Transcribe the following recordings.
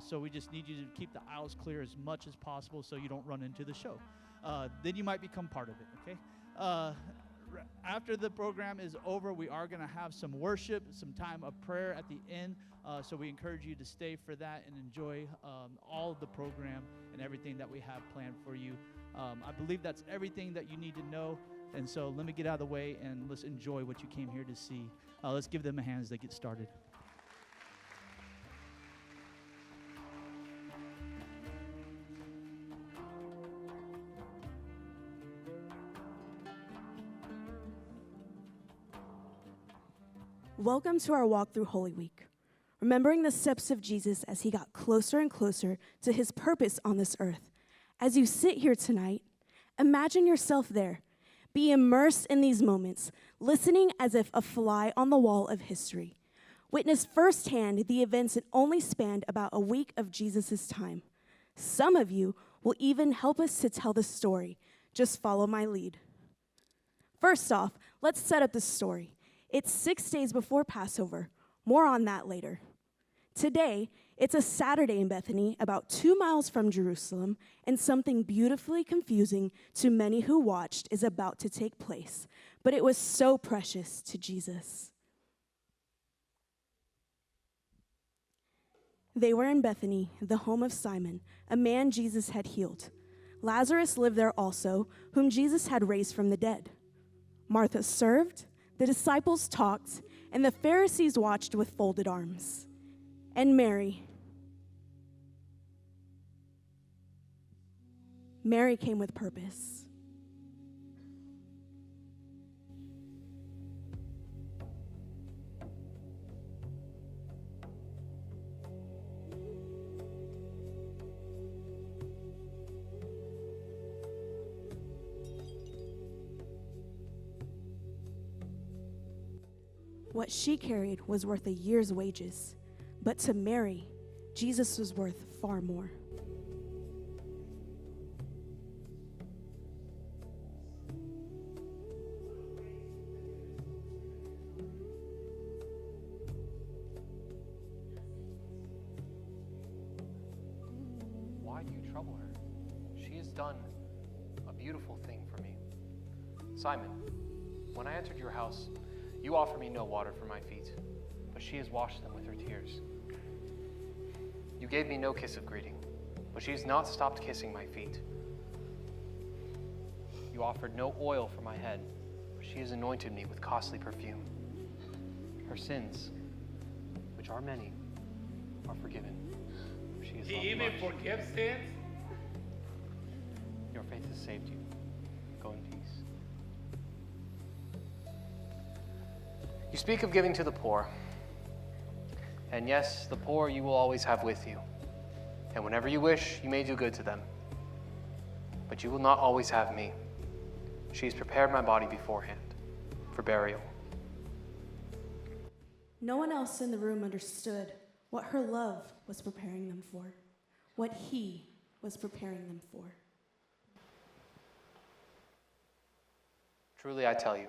So we just need you to keep the aisles clear as much as possible so you don't run into the show. Then you might become part of it, okay? After the program is over, we are going to have some worship, some time of prayer at the end. So we encourage you to stay for that and enjoy all of the program and everything that we have planned for you. I believe that's everything that you need to know. And so let me get out of the way and let's enjoy what you came here to see. Let's give them a hand as they get started. Welcome to our walk through Holy Week, remembering the steps of Jesus as he got closer and closer to his purpose on this earth. As you sit here tonight, imagine yourself there. Be immersed in these moments, listening as if a fly on the wall of history. Witness firsthand the events that only spanned about a week of Jesus' time. Some of you will even help us to tell the story. Just follow my lead. First off, let's set up the story. It's 6 days before Passover. More on that later. Today, it's a Saturday in Bethany, about 2 miles from Jerusalem, and something beautifully confusing to many who watched is about to take place. But it was so precious to Jesus. They were in Bethany, the home of Simon, a man Jesus had healed. Lazarus lived there also, whom Jesus had raised from the dead. Martha served, the disciples talked, and the Pharisees watched with folded arms. And Mary came with purpose. What she carried was worth a year's wages, but to Mary, Jesus was worth far more. Why do you trouble her? She has done a beautiful thing for me. Simon, when I entered your house, you offered me no water for my feet, but she has washed them with her tears. You gave me no kiss of greeting, but she has not stopped kissing my feet. You offered no oil for my head, but she has anointed me with costly perfume. Her sins, which are many, are forgiven. She has loved even much. forgives sins? Your faith has saved you. Go in peace. You speak of giving to the poor. And yes, the poor you will always have with you. And whenever you wish, you may do good to them. But you will not always have me. She has prepared my body beforehand for burial. No one else in the room understood what her love was preparing them for, what he was preparing them for. Truly I tell you,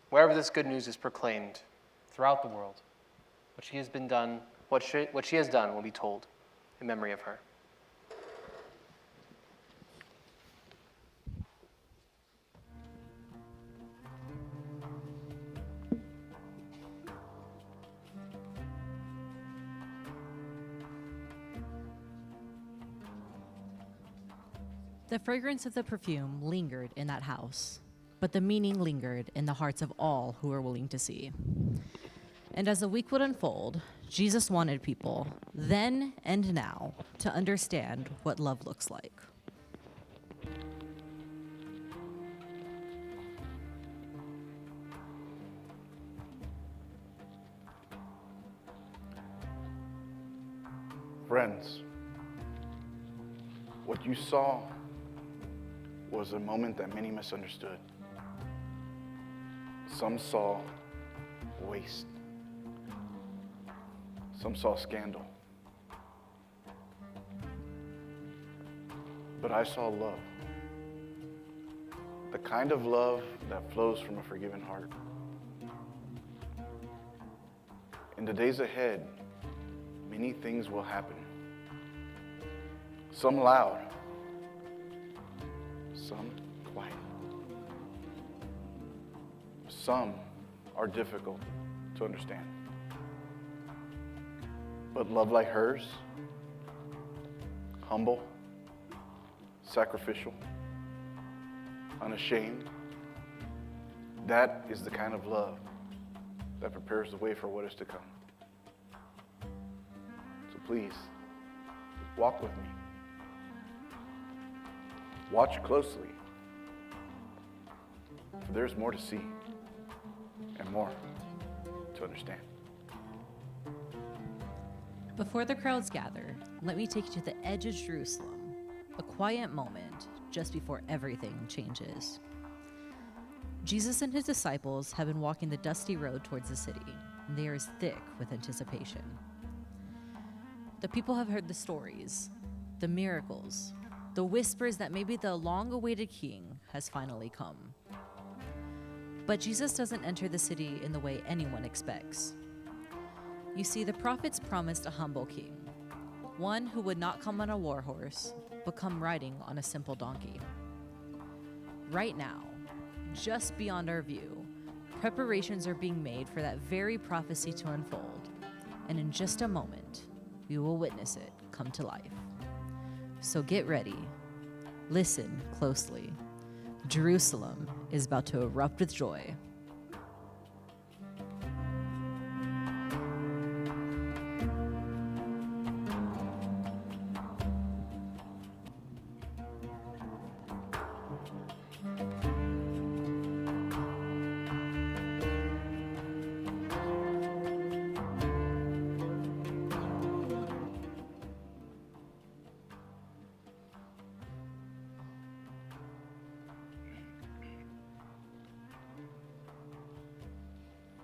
wherever this good news is proclaimed throughout the world, what she has done will be told in memory of her. The fragrance of the perfume lingered in that house, but the meaning lingered in the hearts of all who were willing to see. And as the week would unfold, Jesus wanted people, then and now, to understand what love looks like. Friends, what you saw was a moment that many misunderstood. Some saw waste. Some saw scandal. But I saw love. The kind of love that flows from a forgiven heart. In the days ahead, many things will happen. some loud, some quiet. Some are difficult to understand. But love like hers, humble, sacrificial, unashamed, that is the kind of love that prepares the way for what is to come. So please, walk with me. Watch closely, for there's more to see and more to understand. Before the crowds gather, let me take you to the edge of Jerusalem, a quiet moment just before everything changes. Jesus and his disciples have been walking the dusty road towards the city, and they are as thick with anticipation. The people have heard the stories, the miracles, the whispers that maybe the long-awaited king has finally come. But Jesus doesn't enter the city in the way anyone expects. You see, the prophets promised a humble king, one who would not come on a war horse, but come riding on a simple donkey. Right now, just beyond our view, preparations are being made for that very prophecy to unfold, and in just a moment, we will witness it come to life. So get ready, listen closely. Jerusalem is about to erupt with joy.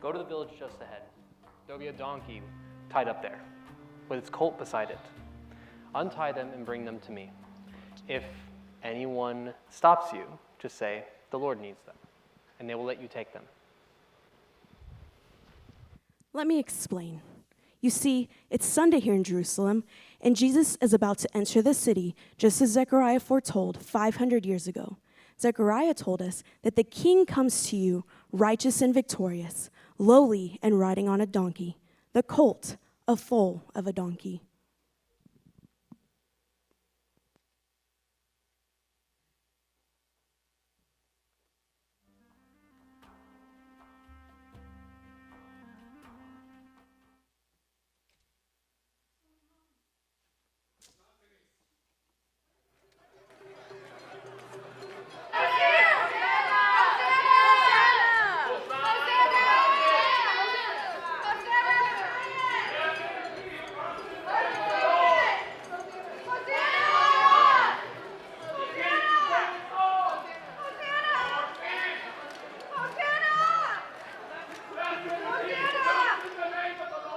Go to the village just ahead. There'll be a donkey tied up there, with its colt beside it. Untie them and bring them to me. If anyone stops you, just say, "The Lord needs them," and they will let you take them. Let me explain. You see, it's Sunday here in Jerusalem, and Jesus is about to enter the city, just as Zechariah foretold 500 years ago. Zechariah told us that the king comes to you righteous and victorious, lowly and riding on a donkey, the colt, a foal of a donkey.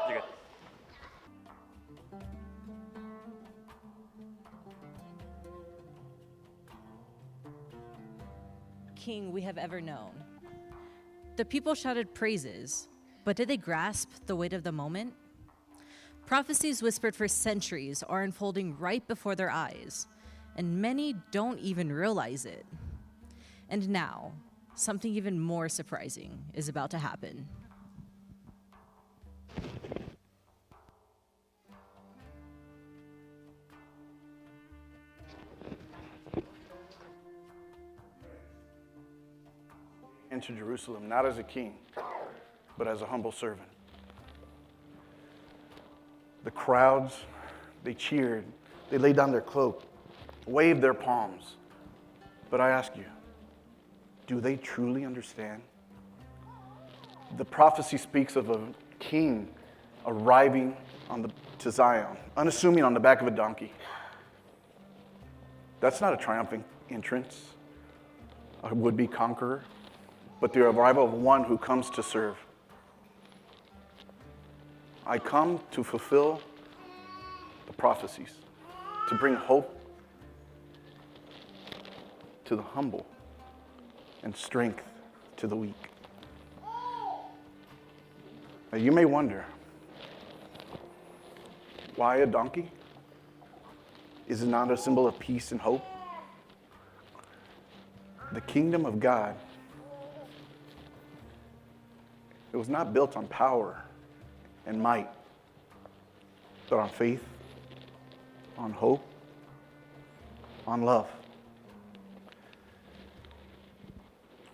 You're good. King we have ever known. The people shouted praises, but did they grasp the weight of the moment? Prophecies whispered for centuries are unfolding right before their eyes, and many don't even realize it. And now, something even more surprising is about to happen. Into Jerusalem, not as a king, but as a humble servant. The crowds, they cheered, they laid down their cloak, waved their palms. But I ask you, do they truly understand? The prophecy speaks of a king arriving to Zion, unassuming on the back of a donkey. That's not a triumphant entrance, a would-be conqueror, but the arrival of one who comes to serve. I come to fulfill the prophecies, to bring hope to the humble and strength to the weak. Now you may wonder, why a donkey? Is it not a symbol of peace and hope? The kingdom of God, it was not built on power and might, but on faith, on hope, on love.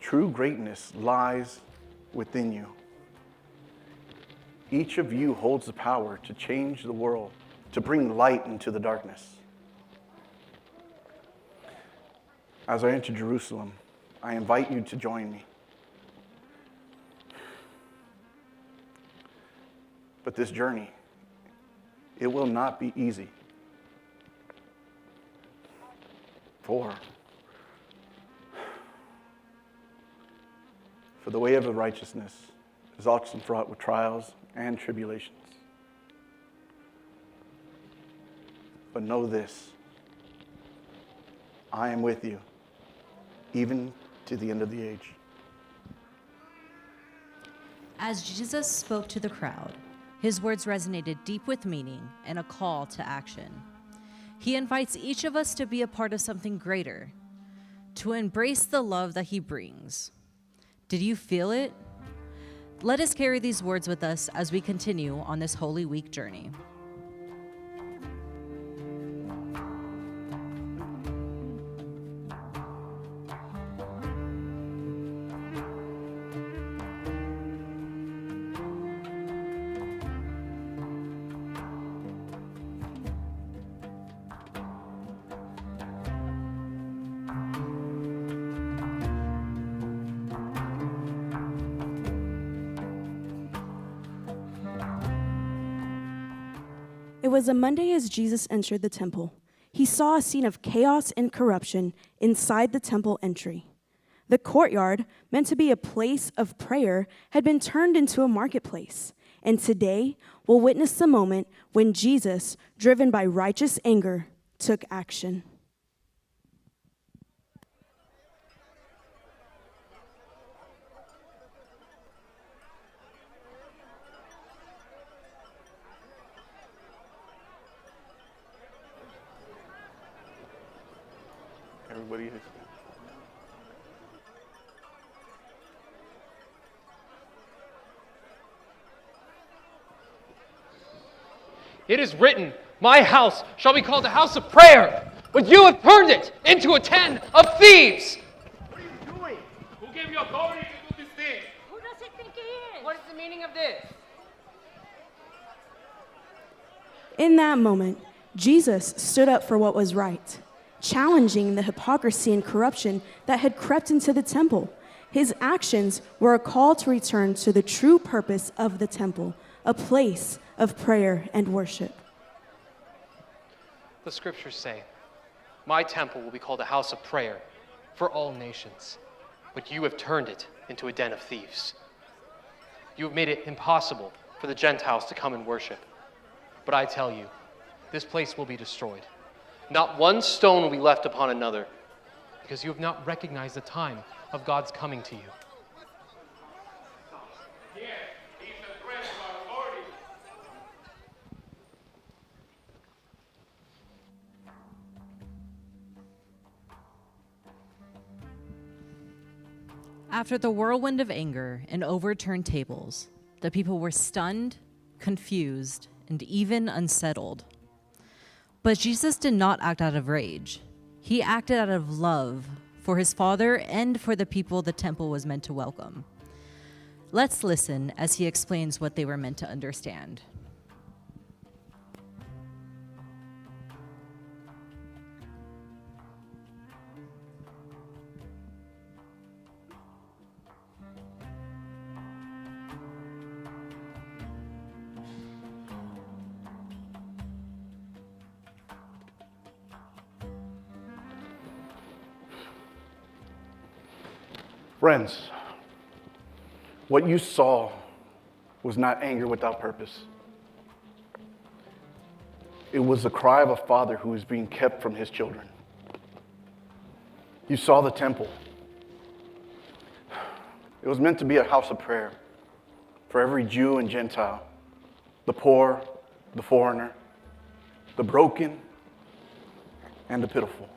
True greatness lies within you. Each of you holds the power to change the world, to bring light into the darkness. As I enter Jerusalem, I invite you to join me. But this journey, it will not be easy. For the way of the righteousness is often fraught with trials and tribulations. But know this, I am with you, even to the end of the age. As Jesus spoke to the crowd, his words resonated deep with meaning and a call to action. He invites each of us to be a part of something greater, to embrace the love that he brings. Did you feel it? Let us carry these words with us as we continue on this Holy Week journey. It was a Monday as Jesus entered the temple. He saw a scene of chaos and corruption inside the temple entry. The courtyard, meant to be a place of prayer, had been turned into a marketplace. And today, we'll witness the moment when Jesus, driven by righteous anger, took action. Everybody is. It is written, my house shall be called a house of prayer, but you have turned it into a den of thieves. What are you doing? Who gave you authority to do these things? Who does he think he is? What is the meaning of this? In that moment, Jesus stood up for what was right, challenging the hypocrisy and corruption that had crept into the temple. His actions were a call to return to the true purpose of the temple, a place of prayer and worship. The scriptures say, my temple will be called a house of prayer for all nations, but you have turned it into a den of thieves. You have made it impossible for the Gentiles to come and worship. But I tell you, this place will be destroyed. Not one stone will be left upon another, because you have not recognized the time of God's coming to you. Yes, he's a threat to our authority. After the whirlwind of anger and overturned tables, the people were stunned, confused, and even unsettled. But Jesus did not act out of rage. He acted out of love for his Father and for the people the temple was meant to welcome. Let's listen as he explains what they were meant to understand. Friends, what you saw was not anger without purpose. It was the cry of a father who was being kept from his children. You saw the temple. It was meant to be a house of prayer for every Jew and Gentile, the poor, the foreigner, the broken, and the pitiful.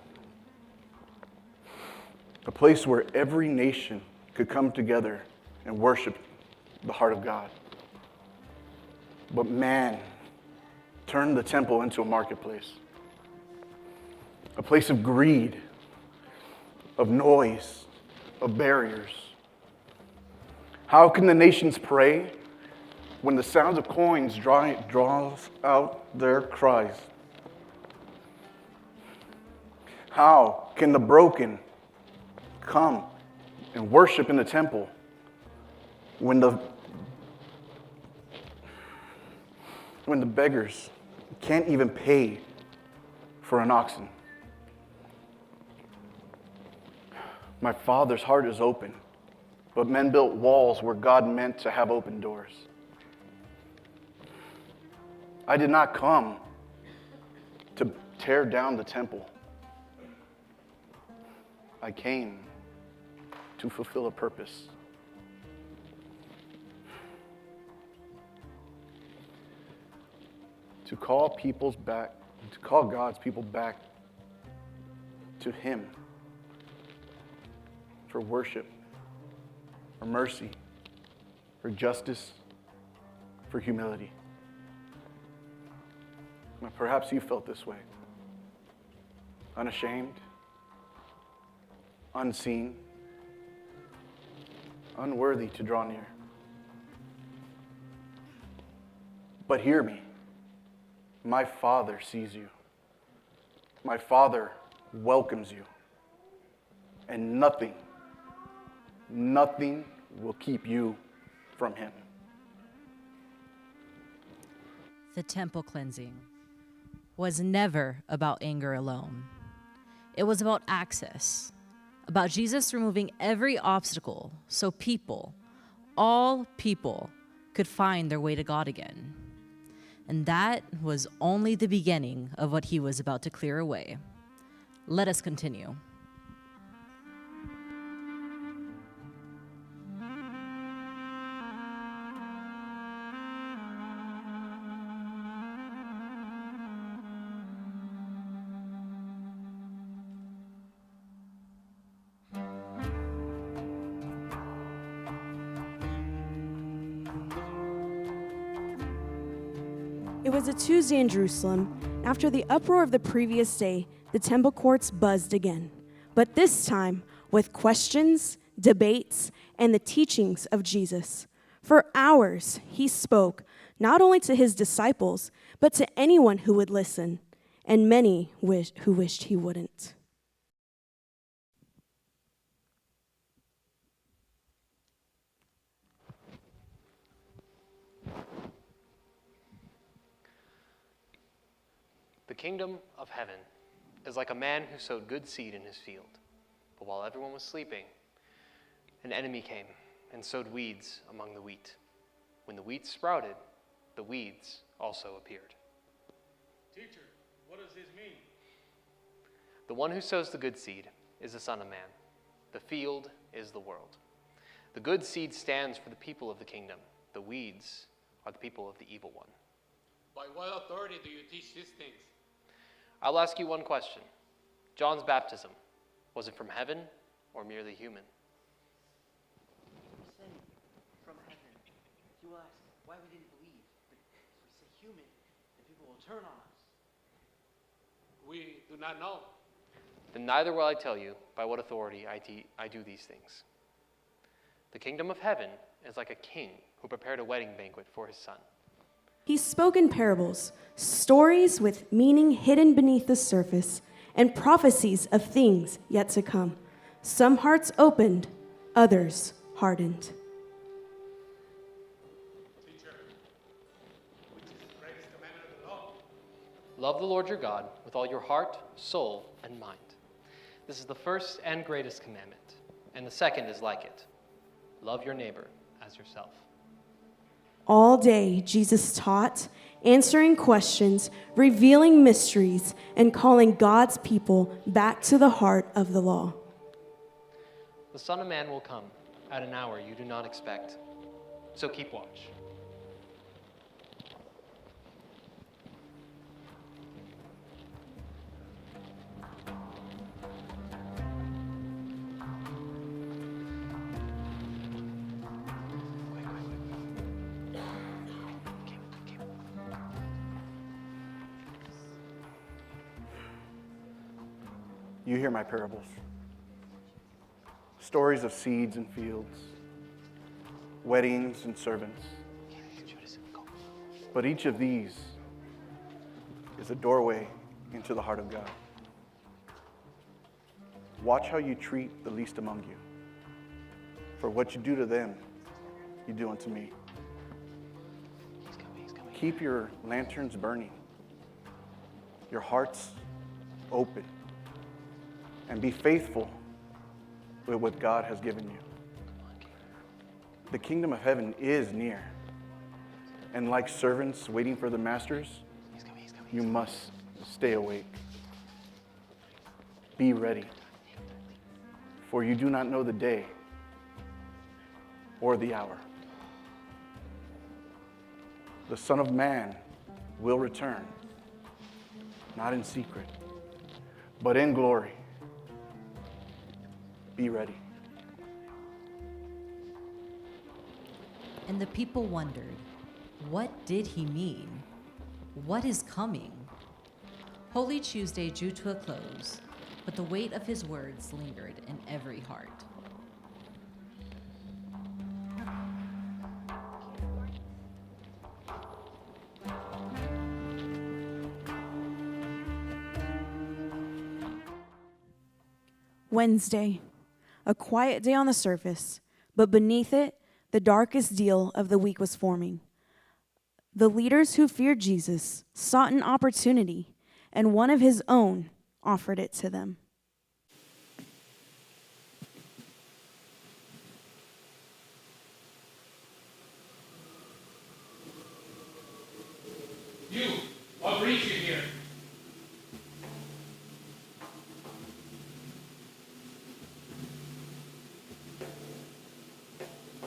A place where every nation could come together and worship the heart of God. But man turned the temple into a marketplace, a place of greed, of noise, of barriers. How can the nations pray when the sounds of coins draws out their cries? How can the broken come and worship in the temple when the beggars can't even pay for an oxen? My Father's heart is open, but men built walls where God meant to have open doors. I did not come to tear down the temple. I came to fulfill a purpose. To call God's people back to Him for worship, for mercy, for justice, for humility. Now, perhaps you felt this way. Unashamed, unseen, unworthy to draw near. But hear me. My Father sees you. My Father welcomes you. And nothing will keep you from Him. The temple cleansing was never about anger alone. It was about access, about Jesus removing every obstacle so people, all people, could find their way to God again. And that was only the beginning of what He was about to clear away. Let us continue. It was a Tuesday in Jerusalem. After the uproar of the previous day, the temple courts buzzed again, but this time with questions, debates, and the teachings of Jesus. For hours, He spoke not only to His disciples, but to anyone who would listen, and many who wished He wouldn't. The kingdom of heaven is like a man who sowed good seed in his field. But while everyone was sleeping, an enemy came and sowed weeds among the wheat. When the wheat sprouted, the weeds also appeared. Teacher, what does this mean? The one who sows the good seed is the Son of Man. The field is the world. The good seed stands for the people of the kingdom. The weeds are the people of the evil one. By what authority do you teach these things? I'll ask you one question. John's baptism, was it from heaven or merely human? Sent from heaven. You will ask why we didn't believe. But if we say human, then people will turn on us. We do not know. Then neither will I tell you by what authority I do these things. The kingdom of heaven is like a king who prepared a wedding banquet for his son. He spoke in parables, stories with meaning hidden beneath the surface, and prophecies of things yet to come. Some hearts opened, others hardened. Teacher, which is the greatest commandment of the law? Love the Lord your God with all your heart, soul, and mind. This is the first and greatest commandment, and the second is like it. Love your neighbor as yourself. All day, Jesus taught, answering questions, revealing mysteries, and calling God's people back to the heart of the law. The Son of Man will come at an hour you do not expect, so keep watch. You hear my parables. Stories of seeds and fields, weddings and servants. But each of these is a doorway into the heart of God. Watch how you treat the least among you. For what you do to them, you do unto me. Keep your lanterns burning, your hearts open, and be faithful with what God has given you. The kingdom of heaven is near. And like servants waiting for the masters, you must stay awake. Be ready, for you do not know the day or the hour. The Son of Man will return, not in secret, but in glory. Be ready. And the people wondered, what did he mean? What is coming? Holy Tuesday drew to a close, but the weight of his words lingered in every heart. Wednesday, a quiet day on the surface, but beneath it, the darkest deal of the week was forming. The leaders who feared Jesus sought an opportunity, and one of his own offered it to them. You, what brings you here?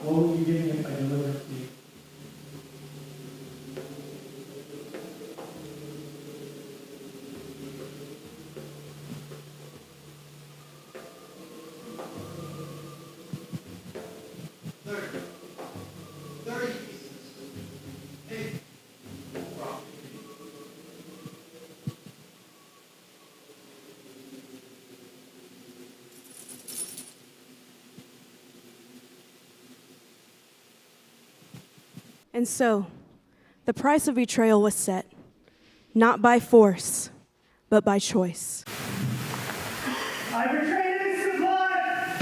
What would you give me if I deliver it to you? And so, the price of betrayal was set, not by force, but by choice. I betrayed innocent blood!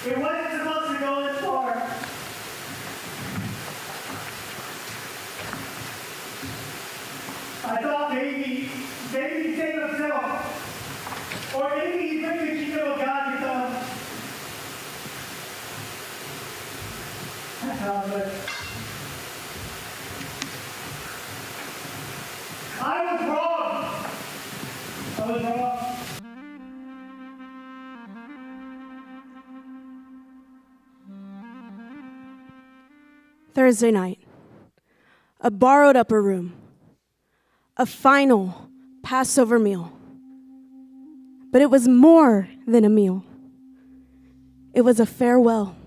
It wasn't supposed to go this far. I thought maybe he'd save himself. Or maybe he'd bring the kingdom of God to come. But I was wrong. I was wrong. Thursday night, a borrowed upper room, a final Passover meal. But it was more than a meal. It was a farewell.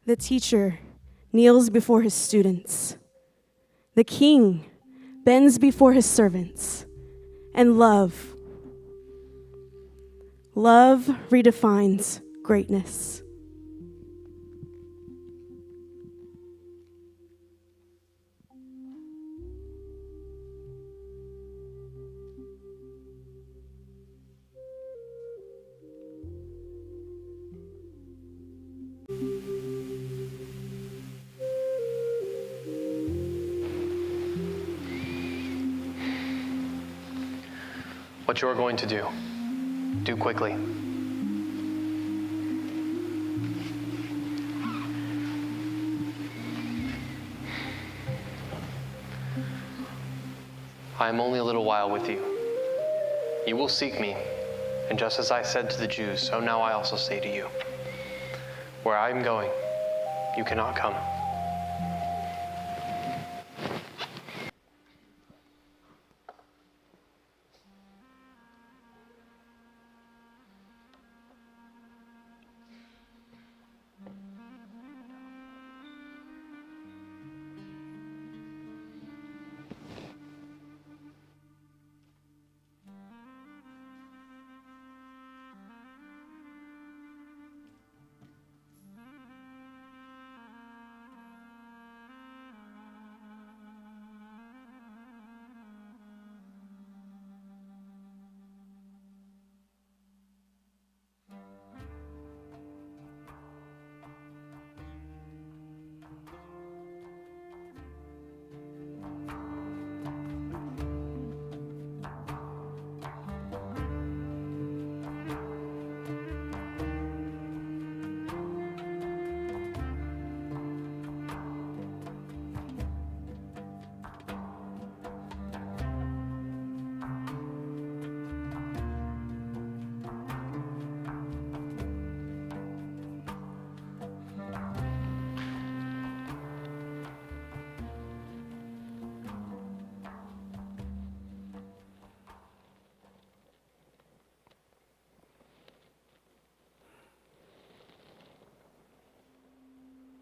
The teacher kneels before his students. The king bends before his servants. And love redefines greatness. What you're going to do quickly. I am only a little while with you. You will seek me, And just as I said to the Jews, so now I also say to you, where I am going, you cannot come.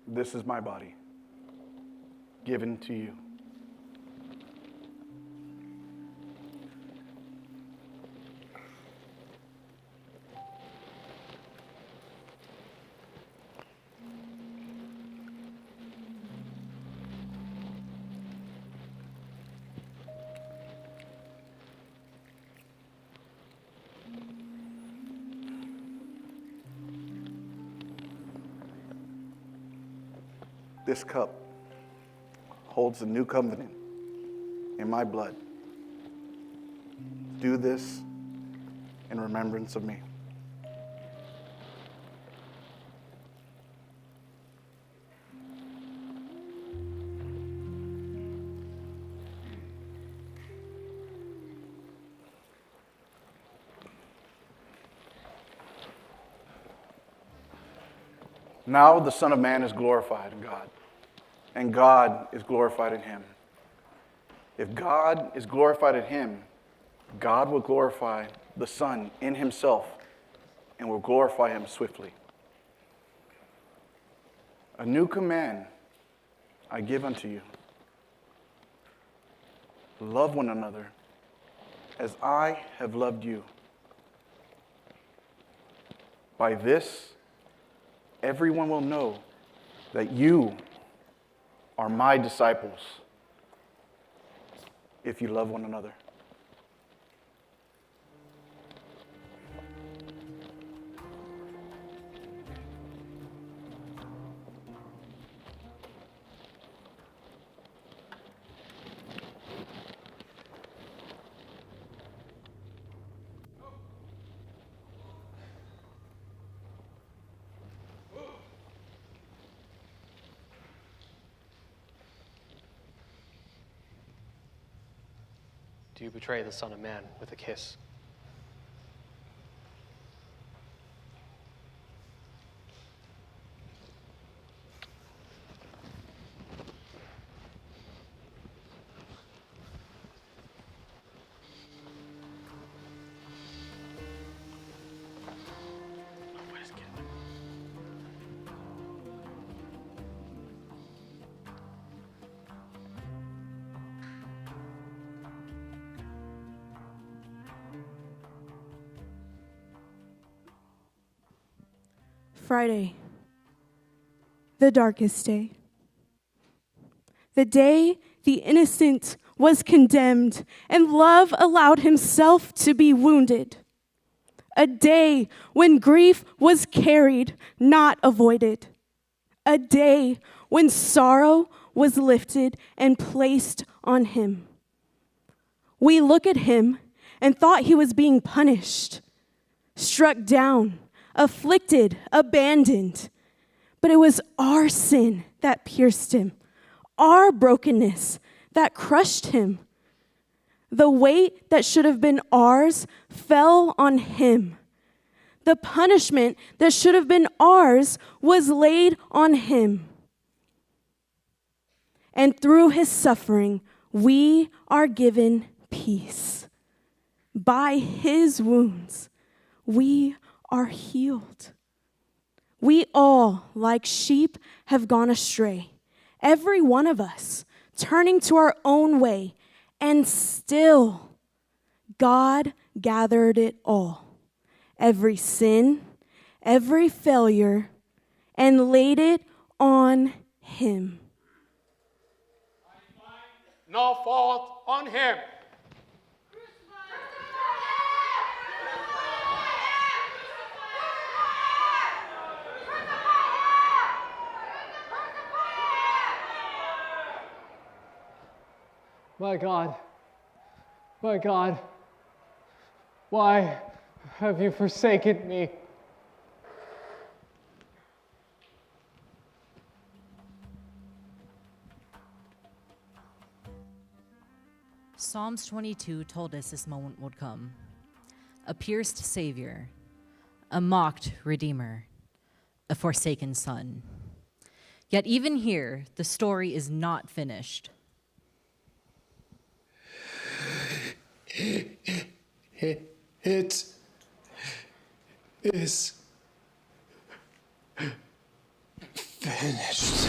This is my body, given to you. This cup holds the new covenant in my blood. Do this in remembrance of me. Now the Son of Man is glorified in God, and God is glorified in him. If God is glorified in him, God will glorify the Son in himself and will glorify him swiftly. A new command I give unto you. Love one another as I have loved you. By this, everyone will know that you are my disciples if you love one another. Do you betray the Son of Man with a kiss? Friday, the darkest day. The day the innocent was condemned and love allowed himself to be wounded. A day when grief was carried, not avoided. A day when sorrow was lifted and placed on him. We look at him and thought he was being punished, struck down, afflicted, abandoned. But it was our sin that pierced him, our brokenness that crushed him. The weight that should have been ours fell on him. The punishment that should have been ours was laid on him. And through his suffering, we are given peace. By his wounds, we are healed. We all, like sheep, have gone astray, every one of us, turning to our own way, and still God gathered it all, every sin, every failure, and laid it on him. No fault on him. My God, why have you forsaken me? Psalms 22 told us this moment would come. A pierced Savior, a mocked Redeemer, a forsaken Son. Yet even here, the story is not finished. It is finished.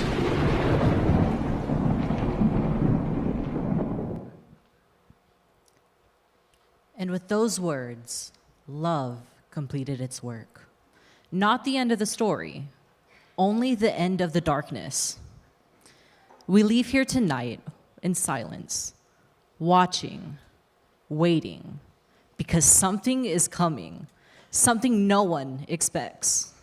And with those words, love completed its work. Not the end of the story, only the end of the darkness. We leave here tonight in silence, watching, waiting, because something is coming, something no one expects.